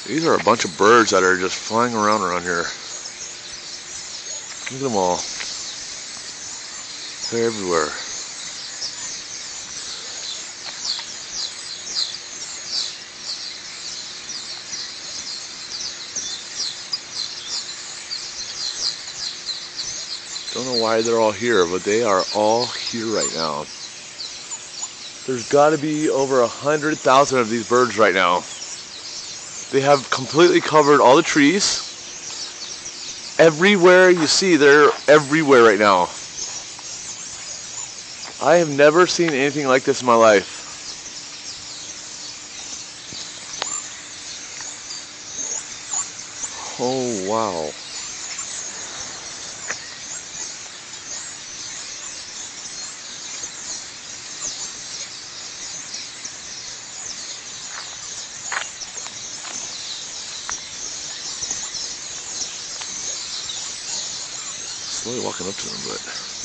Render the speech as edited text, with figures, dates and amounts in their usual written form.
These are a bunch of birds that are just flying around here. Look at them all. They're everywhere. Don't know why they're all here, but they are all here right now. There's got to be over 100,000 of these birds right now. They have completely covered all the trees. Everywhere you see, they're everywhere right now. I have never seen anything like this in my life. Oh, wow. Slowly walking up to them, but